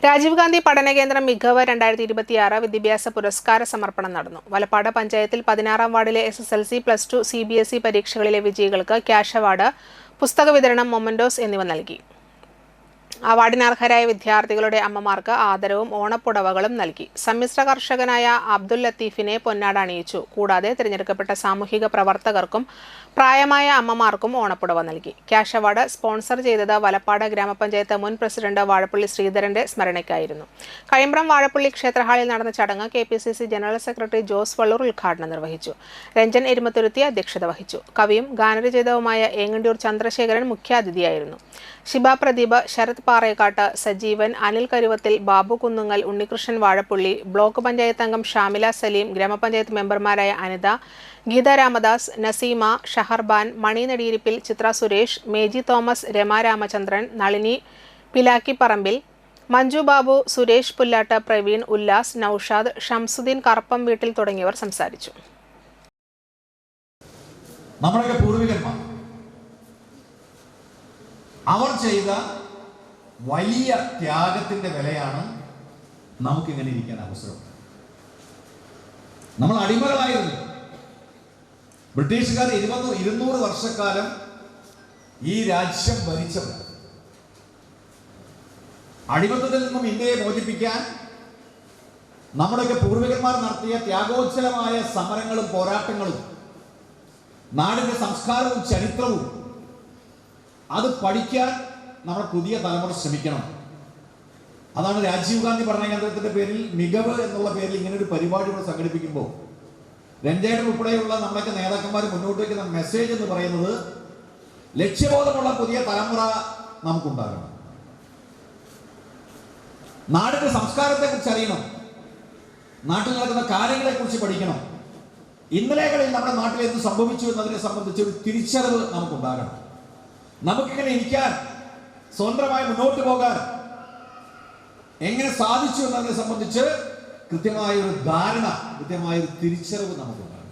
രാജീവ് ഗാന്ധി പഠന കേന്ദ്രം മികവ് 2026 വിദ്യാഭ്യാസ പുരസ്കാര സമർപ്പണം നടന്നു. വലപ്പാട് പഞ്ചായത്തിൽ 16-ാം വാർഡിലെ SSLC, +2, CBSE പരീക്ഷകളിലെ വിജയികൾക്ക് ക്യാഷ് അവാർഡ്, പുസ്തക വിതരണം, മൊമന്റോസ് എന്നിവ നൽകി. അവാർഡിന് അർഹരായ വിദ്യാർത്ഥികളുടെ അമ്മമാർക്ക് ആദരവും ഓണപ്പുടവകളും നൽകി. സമ്മിശ്ര കർഷകനായ അബ്ദുൽ ലത്തീഫിനെ പൊന്നാട അണിയിച്ചു. കൂടാതെ തിരഞ്ഞെടുക്കപ്പെട്ട സാമൂഹിക പ്രവർത്തകർക്കും പ്രായമായ അമ്മമാർക്കും ഓണപ്പുടവ നൽകി. ക്യാഷ് അവാർഡ് സ്പോൺസർ ചെയ്തത് വലപ്പാട് ഗ്രാമപഞ്ചായത്ത് മുൻ പ്രസിഡന്റ് വാഴപ്പള്ളി ശ്രീധരന്റെ സ്മരണയ്ക്കായിരുന്നു. കൈമ്പ്രം വാഴപ്പള്ളി ക്ഷേത്രഹാളിൽ നടന്ന ചടങ്ങ് KPCC general secretary Jose Vallur ഉദ്ഘാടനം നിർവഹിച്ചു. രഞ്ജൻ എരുമത്തുരുത്തി അധ്യക്ഷത വഹിച്ചു. കവിയും ഗാനരചയിതാവുമായ ഏങ്ങണ്ടിയൂർ ചന്ദ്രശേഖരൻ മുഖ്യാതിഥിയായിരുന്നു. ശിബ പ്രദീപ്, ശരത് പാറേക്കാട്ട്, സജീവൻ, അനിൽ കരുവത്തിൽ, ബാബു കുന്നുങ്ങൽ, ഉണ്ണികൃഷ്ണൻ വാഴപ്പള്ളി, ബ്ലോക്ക് പഞ്ചായത്ത് അംഗം ഷാമില സലീം, ഗ്രാമപഞ്ചായത്ത് മെമ്പർമാരായ അനിത, ഗീത രാമദാസ്, നസീമ, ഷഹർബാൻ, മണി നെടിയിരിപ്പിൽ, ചിത്ര സുരേഷ്, മേജി തോമസ്, രമ രാമചന്ദ്രൻ, നളിനി പിലാക്കിപ്പറമ്പിൽ, മഞ്ജു ബാബു, സുരേഷ് പുല്ലാട്ട്, പ്രവീൺ, ഉല്ലാസ്, നൌഷാദ്, ഷംസുദ്ദീൻ കറപ്പം വീട്ടിൽ തുടങ്ങിയവർ സംസാരിച്ചു. നമ്മുടെ പൂർവികന്മാർ അവർ ചെയ്ത വലിയ ത്യാഗത്തിന്റെ വിലയാണ് നമുക്കിങ്ങനെ ഇരിക്കാൻ അവസരം. നമ്മൾ അടിമകളായിരുന്നു. ബ്രിട്ടീഷുകാർ 200 വർഷക്കാലം ഈ രാജ്യം ഭരിച്ചവർ. അടിമത്തത്തിൽ നിന്നും ഇന്ത്യയെ മോചിപ്പിക്കാൻ നമ്മുടെയൊക്കെ പൂർവികന്മാർ നടത്തിയ ത്യാഗോജ്ജലമായ സമരങ്ങളും പോരാട്ടങ്ങളും നാടിന്റെ സംസ്കാരവും ചരിത്രവും അത് പഠിക്കാൻ നമ്മുടെ പുതിയ തലമുറ ശ്രമിക്കണം. അതാണ് രാജീവ് ഗാന്ധി പഠന കേന്ദ്രത്തിന്റെ പേരിൽ മികവ് എന്നുള്ള പേരിൽ ഇങ്ങനെ ഒരു പരിപാടി ഇവിടെ സംഘടിപ്പിക്കുമ്പോൾ രഞ്ജേട്ടൻ ഉൾപ്പെടെയുള്ള നമ്മളൊക്കെ നേതാക്കന്മാർ മുന്നോട്ട് വയ്ക്കുന്ന മെസ്സേജ് എന്ന് പറയുന്നത് ലക്ഷ്യബോധമുള്ള പുതിയ തലമുറ നമുക്കുണ്ടാകണം. നാടിന്റെ സംസ്കാരത്തെ കുറിച്ച് അറിയണം. നാട്ടിൽ നടക്കുന്ന കാര്യങ്ങളെ കുറിച്ച് പഠിക്കണം. ഇന്നലെകളിൽ നമ്മുടെ നാട്ടിൽ എന്ത് സംഭവിച്ചു എന്നതിനെ സംബന്ധിച്ച് ഒരു തിരിച്ചറിവ് നമുക്കുണ്ടാകണം. നമുക്കിങ്ങനെ ഇരിക്കാൻ, സ്വതന്ത്രമായി മുന്നോട്ട് പോകാൻ എങ്ങനെ സാധിച്ചു എന്നതിനെ സംബന്ധിച്ച് കൃത്യമായൊരു ധാരണ, കൃത്യമായൊരു തിരിച്ചറിവ് നമുക്കുണ്ടാകും.